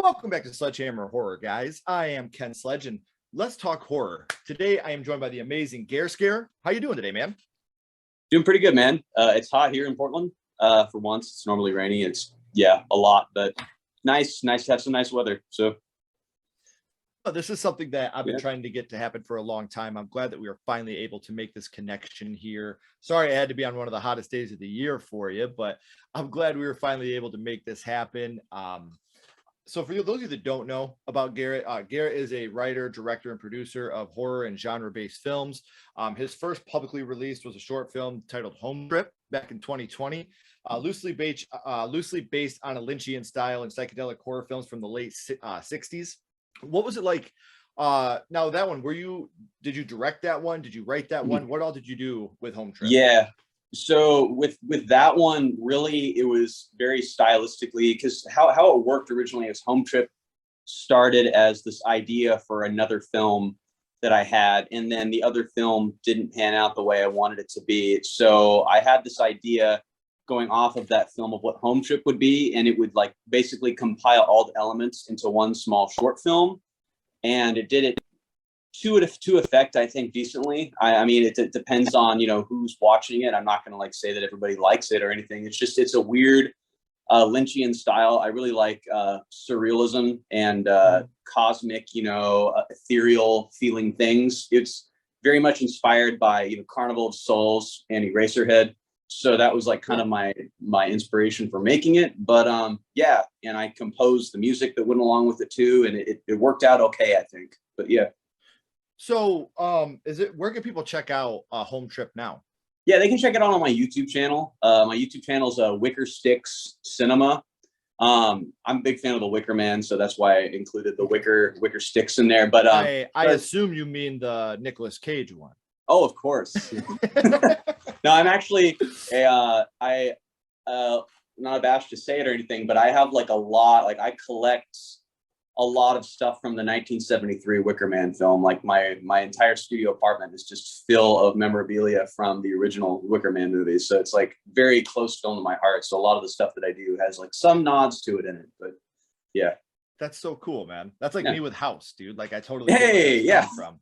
Welcome back to Sledgehammer Horror, guys. I am Ken Sledge, and let's talk horror. Today, I am joined by the amazing Gare. How you doing today, man? Doing pretty good, man. It's hot here in Portland. For once, it's normally rainy. It's a lot, but nice to have some nice weather. So this is something that I've been trying to get to happen for a long time. I'm glad that we are finally able to make this connection here. Sorry, I had to be on one of the hottest days of the year for you, but I'm glad we were finally able to make this happen. So for those of you that don't know about Garrett, Garrett is a writer, director, and producer of horror and genre-based films. His first publicly released was a short film titled Home Trip back in 2020, loosely based on a Lynchian style and psychedelic horror films from the late 60s. What was it like? Now that one, did you direct that one? Did you write that one? What all did you do with Home Trip? Yeah. So with that one, really, it was very stylistically, because how it worked originally is Home Trip started as this idea for another film that I had, and then the other film didn't pan out the way I wanted it to be. So I had this idea going off of that film of what Home Trip would be, and it would like basically compile all the elements into one small short film, and it did it to effect, I think, decently. I mean, it depends on, who's watching it. I'm not going to like say that everybody likes it or anything. It's a weird Lynchian style. I really like surrealism and cosmic, ethereal feeling things. It's very much inspired by, Carnival of Souls and Eraserhead. So that was like kind of my inspiration for making it. But and I composed the music that went along with it too, and it worked out okay, I think. But yeah. So, where can people check out Home Trip now? Yeah, they can check it out on my YouTube channel. My YouTube channel is Wicker Sticks Cinema. I'm a big fan of the Wicker Man, so that's why I included the Wicker Sticks in there. But I assume you mean the Nicolas Cage one. Oh, of course. No, I'm actually not abashed to say it or anything, but I have like a lot. Like I collect a lot of stuff from the 1973 Wicker Man film. Like my entire studio apartment is just full of memorabilia from the original Wicker Man movies. So it's like very close film to my heart. So a lot of the stuff that I do has like some nods to it in it, but yeah. That's so cool, man. That's like me with House, dude. Like I totally from.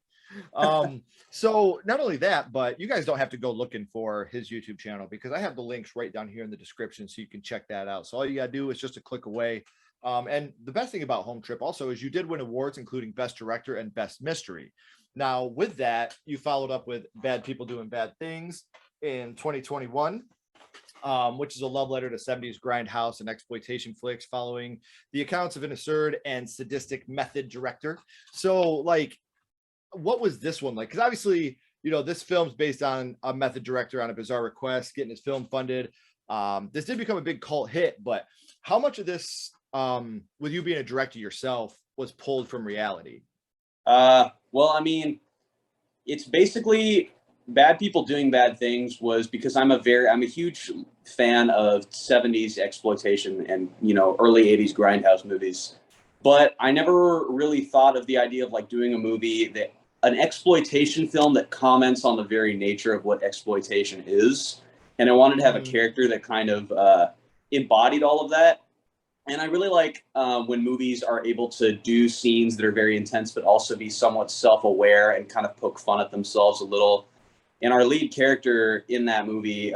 So not only that, but you guys don't have to go looking for his YouTube channel, because I have the links right down here in the description, so you can check that out. So all you gotta do is just a click away. And the best thing about Home Trip also is you did win awards, including Best Director and Best Mystery. Now, with that, you followed up with Bad People Doing Bad Things in 2021, which is a love letter to 70s grindhouse and exploitation flicks following the accounts of an absurd and sadistic method director. So, like, what was this one like? Because obviously, this film's based on a method director on a bizarre request, getting his film funded. This did become a big cult hit, but how much of this, with you being a director yourself, was pulled from reality? Well, I mean, it's basically Bad People Doing Bad Things was because I'm a huge fan of 70s exploitation and, early 80s grindhouse movies. But I never really thought of the idea of like doing a movie an exploitation film that comments on the very nature of what exploitation is. And I wanted to have a character that kind of embodied all of that. And I really like when movies are able to do scenes that are very intense, but also be somewhat self-aware and kind of poke fun at themselves a little. And our lead character in that movie,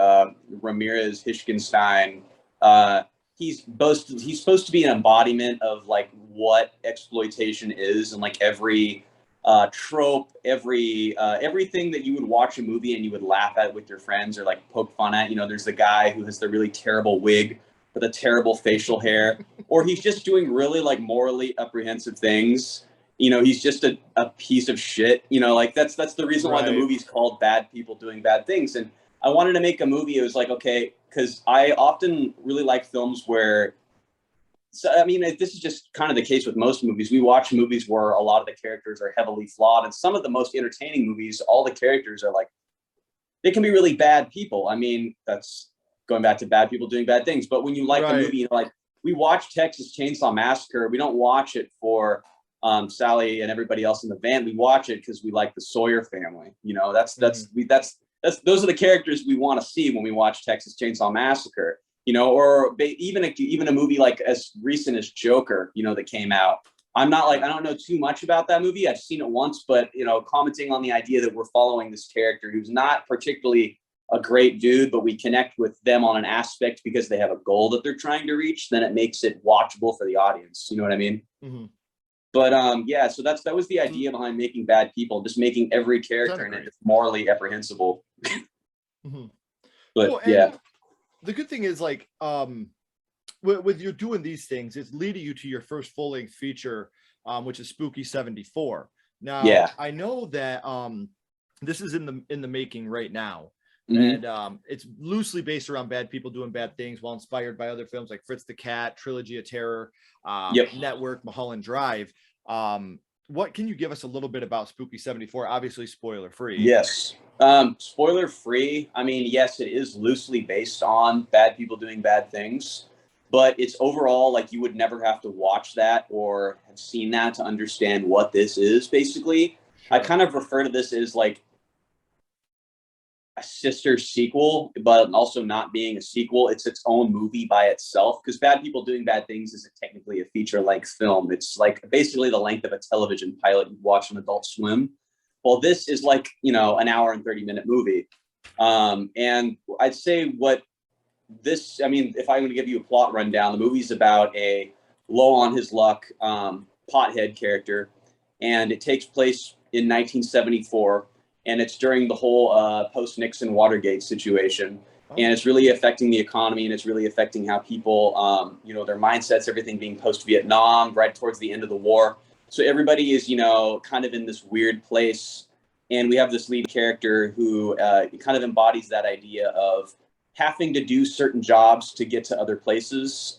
Ramirez Hishkenstein, he's supposed to be an embodiment of like what exploitation is, and like every trope, everything that you would watch a movie and you would laugh at with your friends or like poke fun at. There's the guy who has the really terrible wig with a terrible facial hair, or he's just doing really like morally apprehensive things. He's just a piece of shit. Like that's the reason why the movie's called Bad People Doing Bad Things. And I wanted to make a movie. It was like, okay, because I often really like films where, so I mean, this is just kind of the case with most movies. We watch movies where a lot of the characters are heavily flawed, and some of the most entertaining movies, all the characters are like, they can be really bad people. I mean, that's going back to Bad People Doing Bad Things. But when you like the movie, like we watch Texas Chainsaw Massacre, we don't watch it for Sally and everybody else in the van. We watch it because we like the Sawyer family. Those are the characters we want to see when we watch Texas Chainsaw Massacre. you know, or even a movie like as recent as Joker, you know, that came out. I'm not like, I don't know too much about that movie. I've seen it once, but, you know, commenting on the idea that we're following this character who's not particularly a great dude, but we connect with them on an aspect because they have a goal that they're trying to reach, then it makes it watchable for the audience. You know what I mean? Mm-hmm. But yeah, so that was the idea behind making Bad People, just making every character in it just morally reprehensible. Mm-hmm. But well, yeah, the good thing is like with you doing these things, it's leading you to your first full-length feature, which is Spooky'74. Now, yeah, I know that this is in the making right now. mm-hmm. And it's loosely based around bad people doing bad things, while inspired by other films like Fritz the Cat, Trilogy of Terror, Yep. Network, Mulholland Drive. What can you give us a little bit about Spooky'74? Obviously, spoiler free. Yes. Spoiler free. I mean, yes, it is loosely based on bad people doing bad things, but it's overall like you would never have to watch that or have seen that to understand what this is. Basically, Sure. I kind of refer to this as like a sister sequel, but also not being a sequel. It's its own movie by itself, because Bad People Doing Bad Things isn't technically a feature-length film. It's like basically the length of a television pilot you watch on Adult Swim. Well, this is like, you know, an hour and 30-minute movie. And I'd say what this, I mean, if I'm going to give you a plot rundown, the movie's about a low on his luck pothead character, and it takes place in 1974. And it's during the whole post-Nixon Watergate situation. And it's really affecting the economy, and it's really affecting how people, you know, their mindsets, everything being post-Vietnam, right towards the end of the war. So everybody is, you know, kind of in this weird place. And we have this lead character who kind of embodies that idea of having to do certain jobs to get to other places,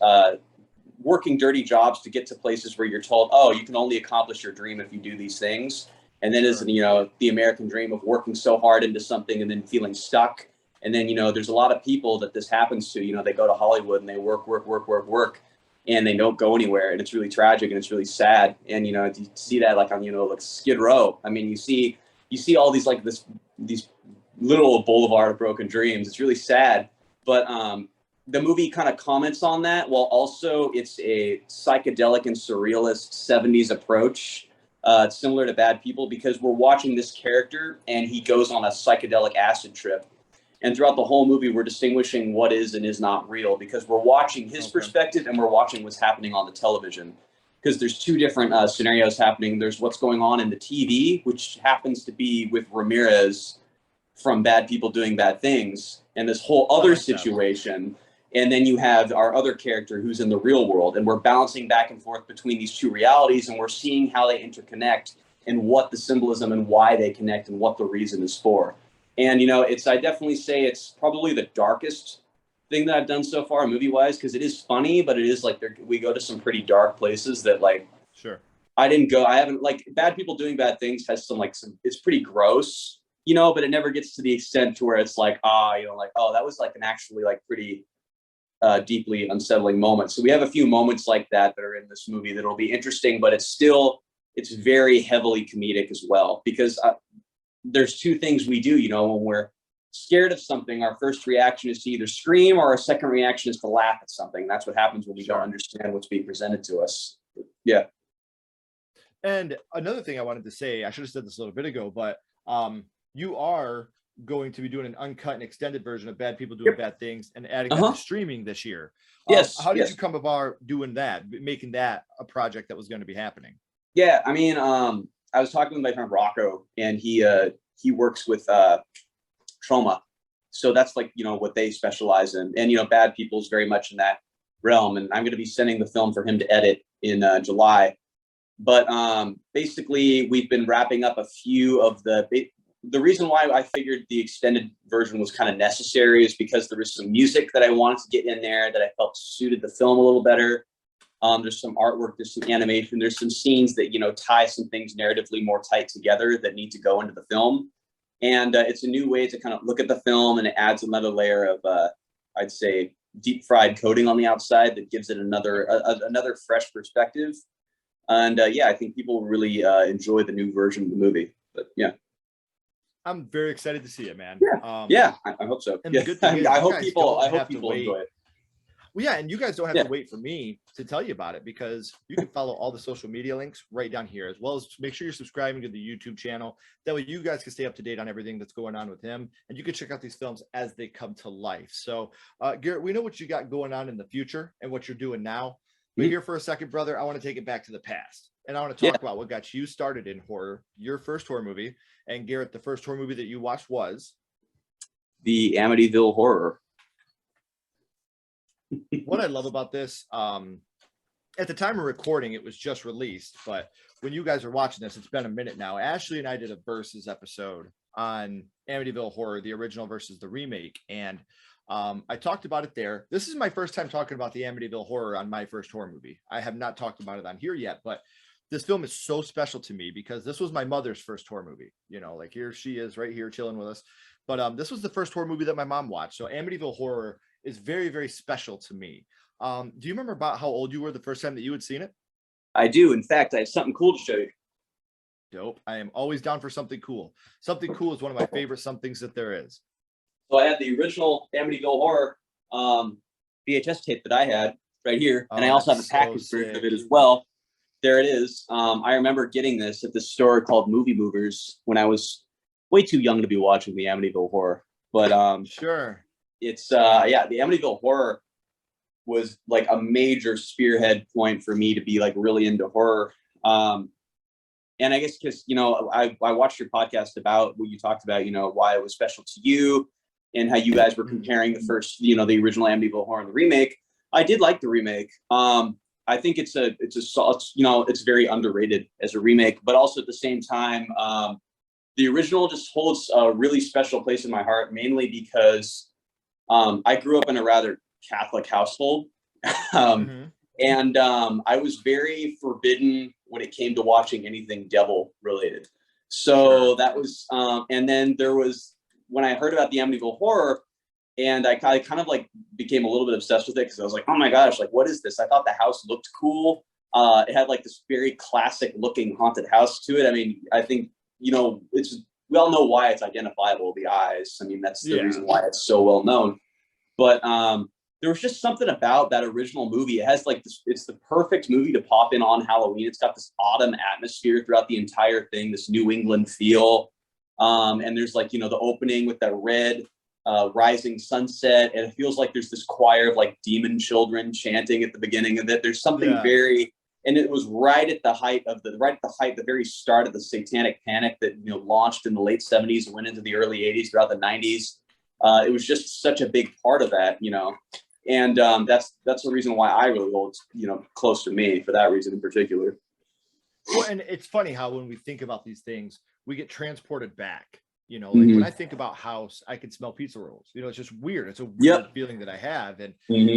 working dirty jobs to get to places where you're told, oh, you can only accomplish your dream if you do these things. And then is, you know, the American dream of working so hard into something and then feeling stuck. And then, you know, there's a lot of people that this happens to, you know, they go to Hollywood and they work, and they don't go anywhere. And it's really tragic and it's really sad. And, you know, you see that like on, you know, like Skid Row. I mean, you see all these like these little boulevard of broken dreams. It's really sad. But the movie kind of comments on that, while also it's a psychedelic and surrealist 70s approach. It's similar to Bad People, because we're watching this character and he goes on a psychedelic acid trip. And throughout the whole movie, we're distinguishing what is and is not real, because we're watching his perspective and we're watching what's happening on the television. Because there's two different scenarios happening. There's what's going on in the TV, which happens to be with Ramirez from Bad People Doing Bad Things, and this whole other situation. And then you have our other character who's in the real world, and we're bouncing back and forth between these two realities, and we're seeing how they interconnect and what the symbolism and why they connect and what the reason is for. And, you know, I definitely say it's probably the darkest thing that I've done so far movie-wise, because it is funny, but it is like we go to some pretty dark places that like, sure, I haven't, like, Bad People Doing Bad Things has some it's pretty gross, you know, but it never gets to the extent to where it's like, you know, like, oh, that was like an actually like pretty deeply unsettling moment. So we have a few moments like that are in this movie that'll be interesting, but it's very heavily comedic as well, because there's two things we do, you know, when we're scared of something, our first reaction is to either scream, or our second reaction is to laugh at something. That's what happens when we don't understand what's being presented to us. Yeah. And another thing I wanted to say, I should have said this a little bit ago, but you are going to be doing an uncut and extended version of Bad People Doing Bad Things and adding that to streaming this year. Yes. How did you come about doing that, making that a project that was going to be happening? Yeah, I mean, I was talking with my friend Rocco, and he works with trauma. So that's like, you know, what they specialize in. And, you know, Bad People is very much in that realm. And I'm going to be sending the film for him to edit in July. But basically, we've been wrapping up a few of the reason why I figured the extended version was kind of necessary is because there was some music that I wanted to get in there that I felt suited the film a little better. There's some artwork, there's some animation, there's some scenes that, you know, tie some things narratively more tight together that need to go into the film. And it's a new way to kind of look at the film, and it adds another layer of, I'd say, deep fried coating on the outside that gives it another fresh perspective. And yeah, I think people will really enjoy the new version of the movie. But yeah. I'm very excited to see it, man. Yeah, I hope so. And the good thing is, I hope people enjoy it. Well, yeah, and you guys don't have to wait for me to tell you about it, because you can follow all the social media links right down here, as well as make sure you're subscribing to the YouTube channel. That way you guys can stay up to date on everything that's going on with him, and you can check out these films as they come to life. So, Garrett, we know what you got going on in the future and what you're doing now. But here for a second, brother, I want to take it back to the past. And I want to talk about what got you started in horror, your first horror movie. And Garrett, the first horror movie that you watched was? The Amityville Horror. What I love about this, at the time of recording, it was just released, but when you guys are watching this, it's been a minute now. Ashley and I did a versus episode on Amityville Horror, the original versus the remake, and I talked about it there. This is my first time talking about the Amityville Horror on my first horror movie. I have not talked about it on here yet, but this film is so special to me because this was my mother's first horror movie. You know, like here she is right here chilling with us. But this was the first horror movie that my mom watched. So Amityville Horror is very, very special to me. Do you remember about how old you were the first time that you had seen it? I do. In fact, I have something cool to show you. Dope. I am always down for something cool. Something cool is one of my favorite somethings that there is. So I had the original Amityville Horror VHS tape that I had right here. And I also have a package version of it as well. There it is. I remember getting this at the store called Movie Movers when I was way too young to be watching the Amityville Horror. But sure. It's the Amityville Horror was like a major spearhead point for me to be like really into horror. And I guess because, you know, I watched your podcast about what you talked about, you know, why it was special to you and how you guys were comparing the first, you know, the original Amityville Horror and the remake. I did like the remake. I think it's you know, it's very underrated as a remake, but also at the same time, the original just holds a really special place in my heart, mainly because I grew up in a rather Catholic household. And I was very forbidden when it came to watching anything devil related. So that was, and then there was, when I heard about the Amityville Horror, and I kind of like became a little bit obsessed with it because I was like, oh my gosh, like what is this? I thought the house looked cool. It had like this very classic looking haunted house to it. I mean, I think, you know, we all know why it's identifiable, the eyes. I mean, that's the reason why it's so well known. But there was just something about that original movie. It has like this, it's the perfect movie to pop in on Halloween. It's got this autumn atmosphere throughout the entire thing, this New England feel. And there's like, you know, the opening with that red rising sunset. And it feels like there's this choir of like demon children chanting at the beginning of it. There's something very, and it was right at the very start of the satanic panic that, you know, launched in the late 70s and went into the early 80s throughout the 90s. It was just such a big part of that, you know, and that's the reason why I really hold, you know, close to me for that reason in particular. Well, and it's funny how when we think about these things, we get transported back. You know, like when I think about House, I can smell pizza rolls. You know, it's just weird. It's a weird feeling that I have. And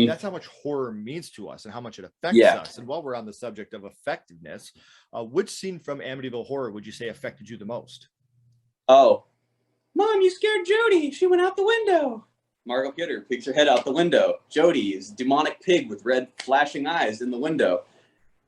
that's how much horror means to us and how much it affects us. And while we're on the subject of effectiveness, which scene from Amityville Horror would you say affected you the most? Oh, Mom, you scared Jody. She went out the window. Margot Kidder peeks her head out the window. Jody is a demonic pig with red flashing eyes in the window.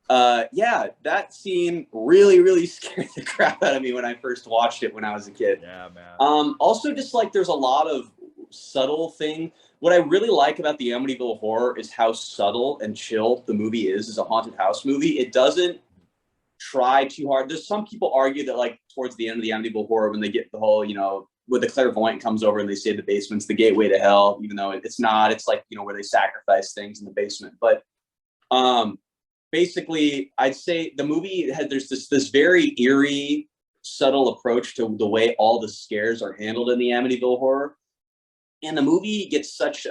Yeah, that scene really, really scared the crap out of me when I first watched it when I was a kid. Yeah, man. Also, just like there's a lot of subtle thing. What I really like about the Amityville Horror is how subtle and chill the movie is as a haunted house movie. It doesn't try too hard. There's some people argue that like towards the end of the Amityville Horror, when they get the whole, you know, where the clairvoyant comes over and they say the basement's the gateway to hell, even though it's not. It's like, you know, where they sacrifice things in the basement. But basically, I'd say the movie there's this very eerie, subtle approach to the way all the scares are handled in the Amityville Horror, and the movie gets such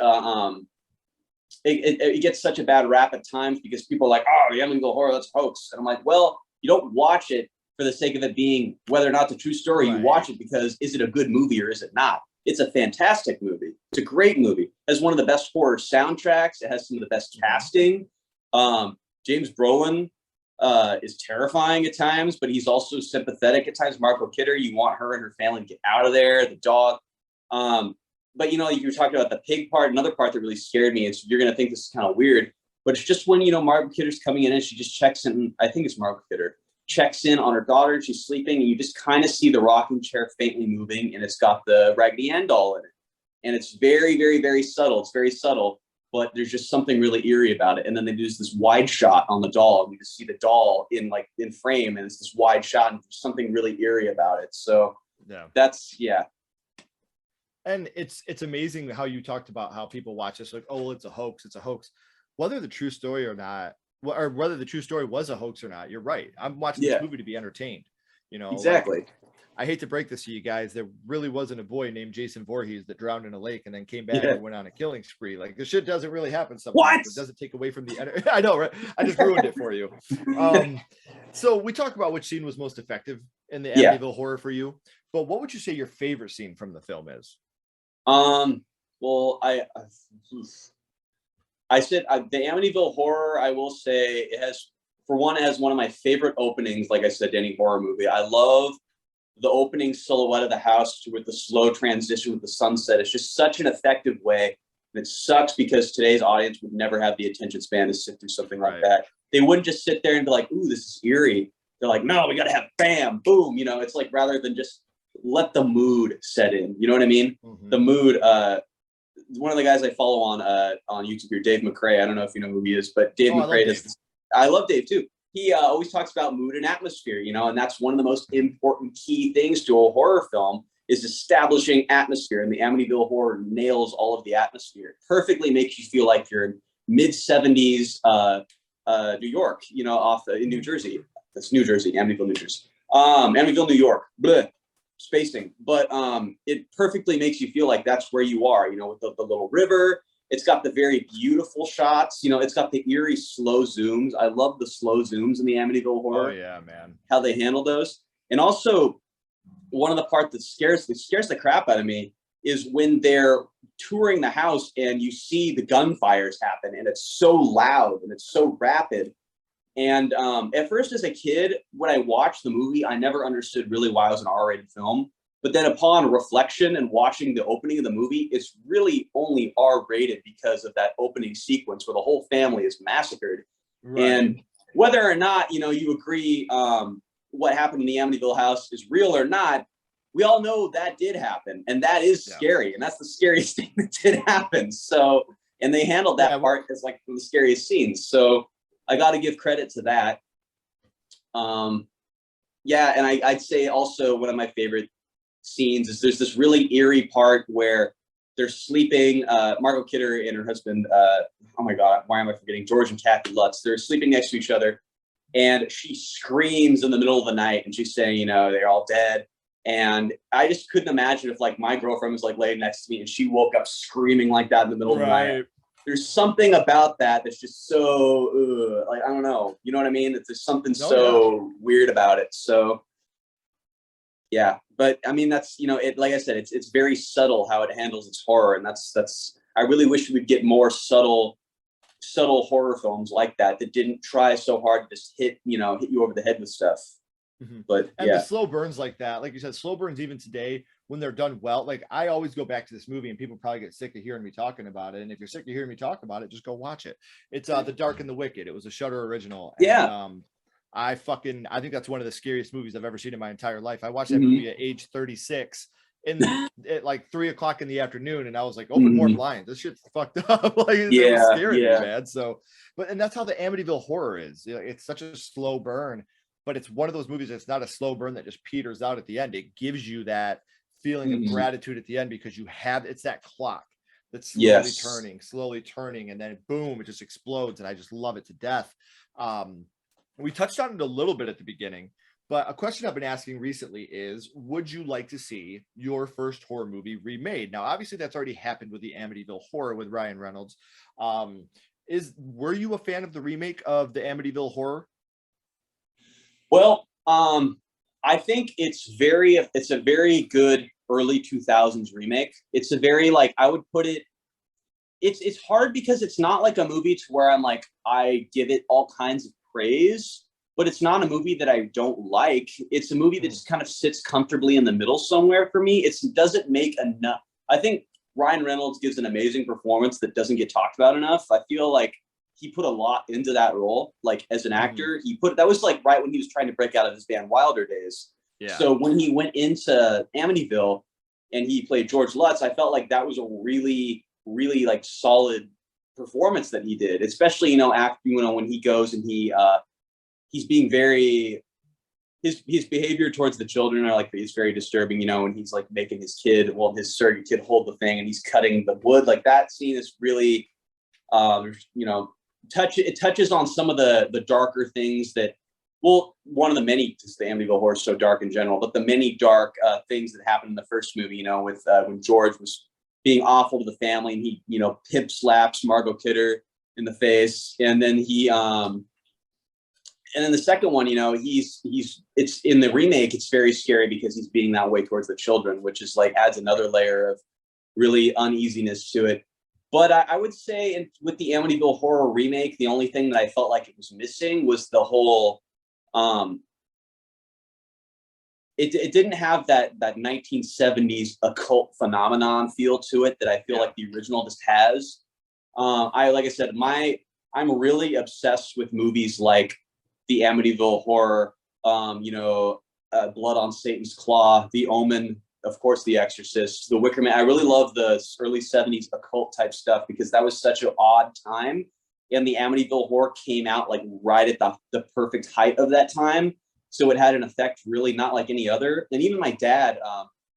it gets such a bad rap at times because people are like, oh, the Amityville Horror, that's hoax, and I'm like, well, you don't watch it for the sake of it being whether or not the true story. You watch it because is it a good movie or is it not? It's a fantastic movie. It's a great movie. It has one of the best horror soundtracks. It has some of the best casting. James Brolin is terrifying at times, but he's also sympathetic at times. Margot Kidder, you want her and her family to get out of there. The dog. But, you know, you were talking about the pig part. Another part that really scared me is you're going to think this is kind of weird, but it's just when, you know, Margot Kidder's coming in and she just checks in. I think it's Margot Kidder. Checks in on her daughter, she's sleeping, and you just kind of see the rocking chair faintly moving, and it's got the Raggedy Ann doll in it. And it's very, very, very subtle. It's very subtle. but there's just something really eerie about it. And then they do this wide shot on the doll, and you just see the doll in frame, and it's this wide shot, and there's something really eerie about it. So that's And it's amazing how you talked about how people watch this like, oh, it's a hoax, whether the true story or not, or whether the true story was a hoax or not. You're right. I'm watching this movie to be entertained. Exactly. Like, I hate to break this to you guys, there really wasn't a boy named Jason Voorhees that drowned in a lake and then came back and went on a killing spree. Like, this shit doesn't really happen sometimes. It doesn't take away from the I know, right? I just ruined it for you. So we talked about which scene was most effective in the Amityville Horror for you, but what would you say your favorite scene from the film is? Well, I said the Amityville Horror, I will say it has one of my favorite openings. Like I said, to any horror movie, I love the opening silhouette of the house with the slow transition with the sunset. It's just such an effective way. And it sucks because today's audience would never have the attention span to sit through something like that. They wouldn't just sit there and be like, ooh, this is eerie. They're like, no, we got to have bam, boom. It's like, rather than just let the mood set in. You know what I mean? Mm-hmm. The mood. One of the guys I follow on YouTube here, Dave McCrae. I don't know if you know who he is, but Dave McCrae does. I love Dave too. He always talks about mood and atmosphere, and that's one of the most important key things to a horror film is establishing atmosphere. And the Amityville Horror nails all of the atmosphere. It perfectly makes you feel like you're in mid-70s New York, in New Jersey. That's New Jersey, Amityville, New Jersey. Amityville, New York. Bleh. Spacing, but it perfectly makes you feel like that's where you are, with the little river. It's got the very beautiful shots, it's got the eerie slow zooms. I love the slow zooms in the Amityville Horror. Oh yeah, man. How they handle those. And also one of the parts that scares the crap out of me is when they're touring the house and you see the gunfires happen, and it's so loud and it's so rapid. And at first, as a kid, when I watched the movie, I never understood really why it was an R-rated film. But then upon reflection and watching the opening of the movie, it's really only R-rated because of that opening sequence where the whole family is massacred. Right. And whether or not, you agree what happened in the Amityville house is real or not, we all know that did happen. And that is scary. And that's the scariest thing that did happen. So, and they handled that part as like one of the scariest scenes. So I got to give credit to that. And I'd say also one of my favorite scenes is there's this really eerie part where they're sleeping. Margot Kidder and her husband, oh my God, why am I forgetting? George and Kathy Lutz. They're sleeping next to each other, and she screams in the middle of the night, and she's saying, they're all dead. And I just couldn't imagine if like my girlfriend was like laying next to me and she woke up screaming like that in the middle of the night. There's something about that that's just so like, I don't know, you know what I mean? There's something weird about it. So yeah, but I mean, that's, it, like I said, it's very subtle how it handles its horror. And that's, I really wish we would get more subtle horror films like that didn't try so hard to just hit you over the head with stuff. Mm-hmm. But the slow burns like that, like you said, slow burns even today, when they're done well, like I always go back to this movie and people probably get sick of hearing me talking about it. And if you're sick of hearing me talk about it, just go watch it. It's The Dark and the Wicked. It was a Shudder original. And, I think that's one of the scariest movies I've ever seen in my entire life. I watched that movie at age 36 at like 3:00 in the afternoon. And I was like, open more blinds. This shit's fucked up. Like, it was scary, man. So, and that's how the Amityville Horror is. It's such a slow burn, but it's one of those movies that's not a slow burn that just peters out at the end. It gives you that feeling of gratitude at the end because it's that clock that's slowly turning, and then boom, it just explodes. And I just love it to death. We touched on it a little bit at the beginning, but a question I've been asking recently is, would you like to see your first horror movie remade? Now, obviously that's already happened with the Amityville Horror with Ryan Reynolds. Were you a fan of the remake of the Amityville Horror? Well, I think it's a very good early 2000s remake. It's a very, like, I would put it, it's hard because it's not like a movie to where I'm like, I give it all kinds of praise, but it's not a movie that I don't like. It's a movie that just kind of sits comfortably in the middle somewhere for me. It doesn't make enough. I think Ryan Reynolds gives an amazing performance that doesn't get talked about enough. I feel like he put a lot into that role, like as an actor. That was like right when he was trying to break out of his Van Wilder days. Yeah. So when he went into Amityville and he played George Lutz, I felt like that was a really, really like solid performance that he did, especially, you know, after, you know, when he goes and he's being very, his behavior towards the children are like, is very disturbing, you know, and he's like making his kid, well, his surrogate kid hold the thing and he's cutting the wood. Like that scene is really, you know, it touches on some of the darker things that, well, one of the many, because the Amityville Horror is so dark in general, but the many dark things that happened in the first movie, you know, with when George was being awful to the family and he, you know, pimp slaps Margot Kidder in the face. And then and then the second one, you know, it's in the remake, it's very scary because he's being that way towards the children, which is like adds another layer of really uneasiness to it. But I would say with the Amityville Horror remake, the only thing that I felt like it was missing was the whole, it didn't have that 1970s occult phenomenon feel to it that I feel like the original just has. Like I said, I'm really obsessed with movies like the Amityville Horror, you know, Blood on Satan's Claw, The Omen, of course, The Exorcist, The Wicker Man. I really love the early 70s occult type stuff because that was such an odd time. And the Amityville Horror came out like right at the perfect height of that time. So it had an effect really not like any other. And even my dad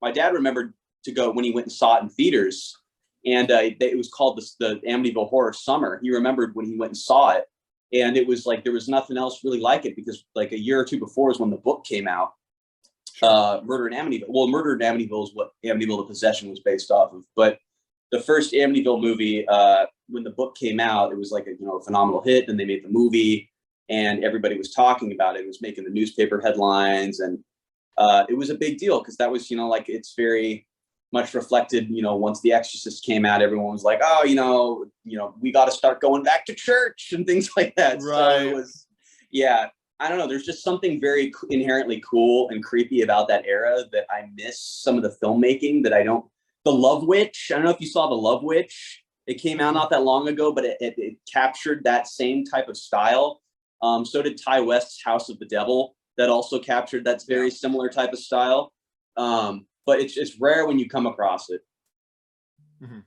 remembered to go when he went and saw it in theaters. And it was called the Amityville Horror Summer. He remembered when he went and saw it. And it was like, there was nothing else really like it because like a year or two before is when the book came out. Murder in Amityville. Well, Murder in Amityville is what Amityville: The Possession was based off of. But the first Amityville movie, when the book came out, it was like a phenomenal hit. And they made the movie, and everybody was talking about it. It was making the newspaper headlines, and it was a big deal because that was like it's very much reflected. Once The Exorcist came out, everyone was like, oh, we got to start going back to church and things like that. Right. So it was, yeah. I don't know. There's just something very inherently cool and creepy about that era that I miss some of the filmmaking that I don't. The Love Witch. I don't know if you saw The Love Witch. It came out not that long ago, but it captured that same type of style. So did Ty West's House of the Devil. That also captured that very similar type of style. But it's rare when you come across it. Mm-hmm.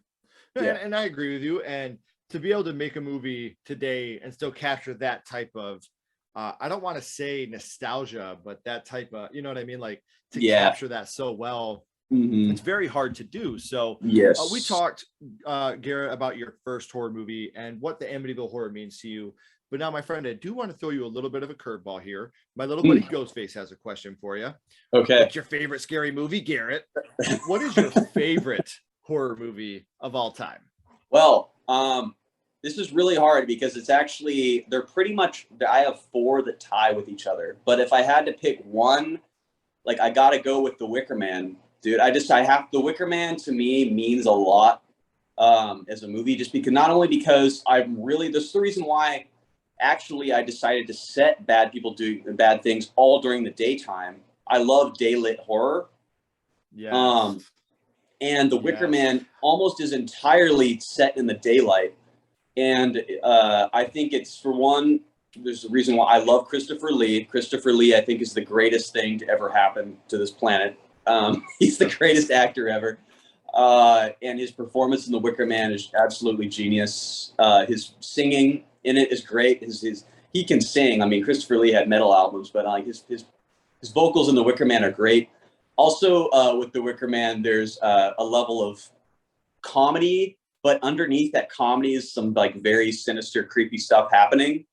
Yeah. And I agree with you. And to be able to make a movie today and still capture that type of I don't want to say nostalgia, but that type of, you know what I mean? Like to capture that so well, it's very hard to do. So yes, we talked, Garrett, about your first horror movie and what the Amityville Horror means to you. But now, my friend, I do want to throw you a little bit of a curveball here. My little buddy Ghostface has a question for you. Okay. What's your favorite scary movie, Garrett? What is your favorite horror movie of all time? Well, this is really hard because it's actually, they're pretty much, I have four that tie with each other. But if I had to pick one, like I got to go with The Wicker Man, dude. The Wicker Man to me means a lot as a movie, just because, not only because this is the reason why actually I decided to set bad people doing bad things all during the daytime. I love daylit horror. Yeah. And The Wicker Man almost is entirely set in the daylight. And I think it's, for one, there's a reason why I love Christopher Lee. Christopher Lee, I think, is the greatest thing to ever happen to this planet. He's the greatest actor ever. And his performance in The Wicker Man is absolutely genius. His singing in it is great. He can sing. I mean, Christopher Lee had metal albums, but his vocals in The Wicker Man are great. Also, with The Wicker Man, there's a level of comedy, but underneath that comedy is some like very sinister, creepy stuff happening.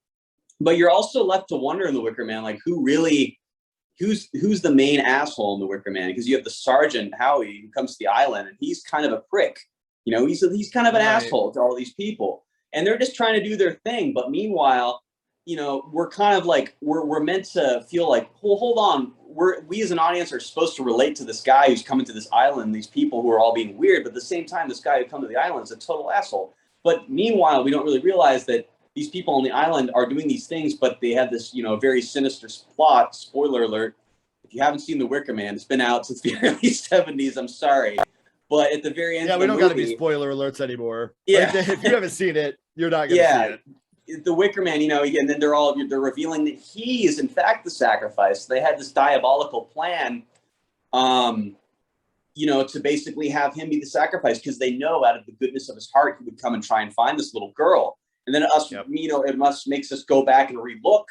But you're also left to wonder in The Wicker Man, like who's the main asshole in The Wicker Man? Because you have the Sergeant Howie who comes to the island, and he's kind of a prick. He's kind of an asshole to all these people, and they're just trying to do their thing. But meanwhile, we're kind of like we're meant to feel like, well, hold on. We as an audience are supposed to relate to this guy who's coming to this island, these people who are all being weird, but at the same time, this guy who come to the island is a total asshole. But meanwhile, we don't really realize that these people on the island are doing these things, but they have this, very sinister plot. Spoiler alert. If you haven't seen The Wicker Man, it's been out since the early 70s. I'm sorry. But at the very end of the movie, we don't got to be spoiler alerts anymore. Yeah. Like, if you haven't seen it, you're not going to see it. The Wicker Man, and then they're revealing that he is in fact the sacrifice. They had this diabolical plan, you know, to basically have him be the sacrifice, because they know out of the goodness of his heart, he would come and try and find this little girl. And then us, you know, it makes us go back and relook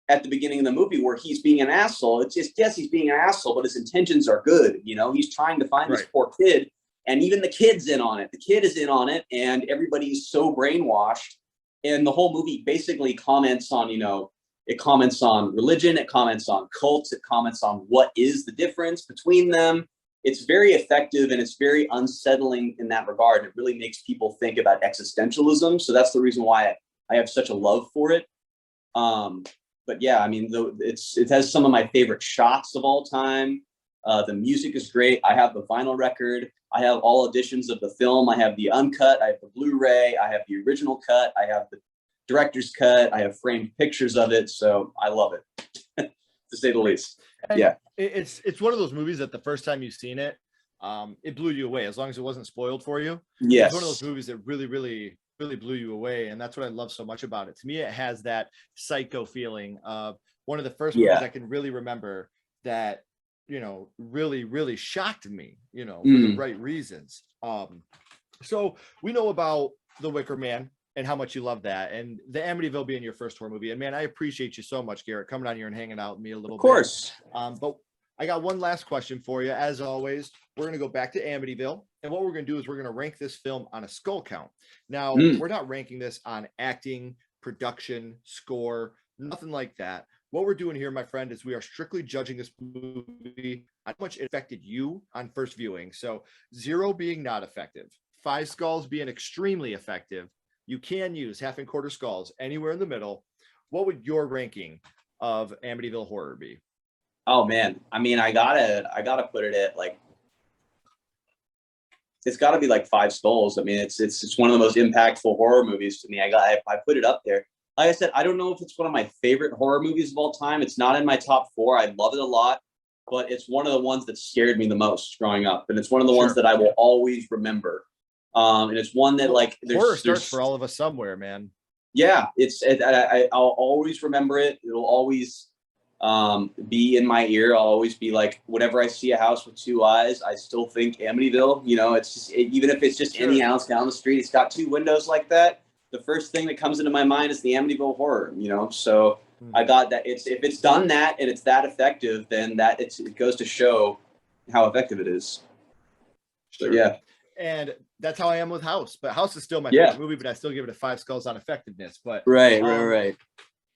at the beginning of the movie where he's being an asshole. It's just, yes, he's being an asshole, but his intentions are good. You know, he's trying to find this poor kid, and even the kid's in on it. The kid is in on it, and everybody's so brainwashed. And the whole movie basically comments on, you know, it comments on religion, it comments on cults, it comments on what is the difference between them. It's very effective, and it's very unsettling in that regard. It really makes people think about existentialism. So that's the reason why I have such a love for it. But yeah, I mean, it has some of my favorite shots of all time. The music is great. I have the vinyl record. I have all editions of the film. I have the uncut. I have the Blu-ray. I have the original cut. I have the director's cut. I have framed pictures of it. So I love it, to say the least. And yeah, it's one of those movies that the first time you've seen it, it blew you away, as long as it wasn't spoiled for you. Yes. It's one of those movies that really blew you away, and that's what I love so much about it. To me, it has that psycho feeling of one of the first movies I can really remember that, you know, really shocked me, you know, for the right reasons. So we know about The Wicker Man and how much you love that, and the Amityville being your first horror movie. And man, I appreciate you so much, Garrett, coming on here and hanging out with me a little bit. Of course. But I got one last question for you. As always, we're going to go back to Amityville, and what we're going to do is we're going to rank this film on a skull count. Now, we're not ranking this on acting, production, score, nothing like that. What we're doing here, my friend, is we are strictly judging this movie on how much it affected you on first viewing. So 0 being not effective, 5 skulls being extremely effective. You can use half and quarter skulls anywhere in the middle. What would your ranking of Amityville Horror be? Oh man, I mean, I gotta put it at like, it's got to be like 5 skulls. I mean, it's one of the most impactful horror movies to me. I put it up there. Like I said, I don't know if it's one of my favorite horror movies of all time. It's not in my top 4. I love it a lot, but it's one of the ones that scared me the most growing up, and it's one of the ones that I will always remember. And it's one that, like, horror starts for all of us somewhere, man. Yeah, I'll always remember it. It'll always be in my ear. I'll always be like, whenever I see a house with 2 eyes, I still think Amityville. You know, it's just even if it's just any house down the street, it's got 2 windows like that. The first thing that comes into my mind is the Amityville Horror. You know, so I got that. If it's done that and it's that effective, then it goes to show how effective it is. So yeah. And that's how I am with House. But House is still my favorite movie, but I still give it a 5 skulls on effectiveness. But right.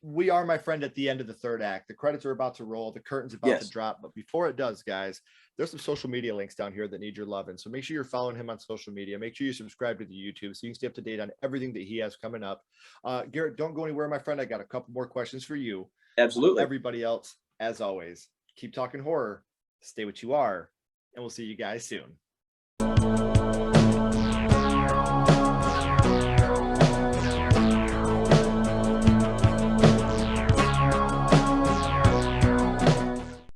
We are, my friend, at the end of the 3rd act. The credits are about to roll. The curtain's about to drop. But before it does, guys, there's some social media links down here that need your loving. So make sure you're following him on social media. Make sure you subscribe to the YouTube so you can stay up to date on everything that he has coming up. Garrett, don't go anywhere, my friend. I got a couple more questions for you. Absolutely. Everybody else, as always, keep talking horror, stay what you are, and we'll see you guys soon.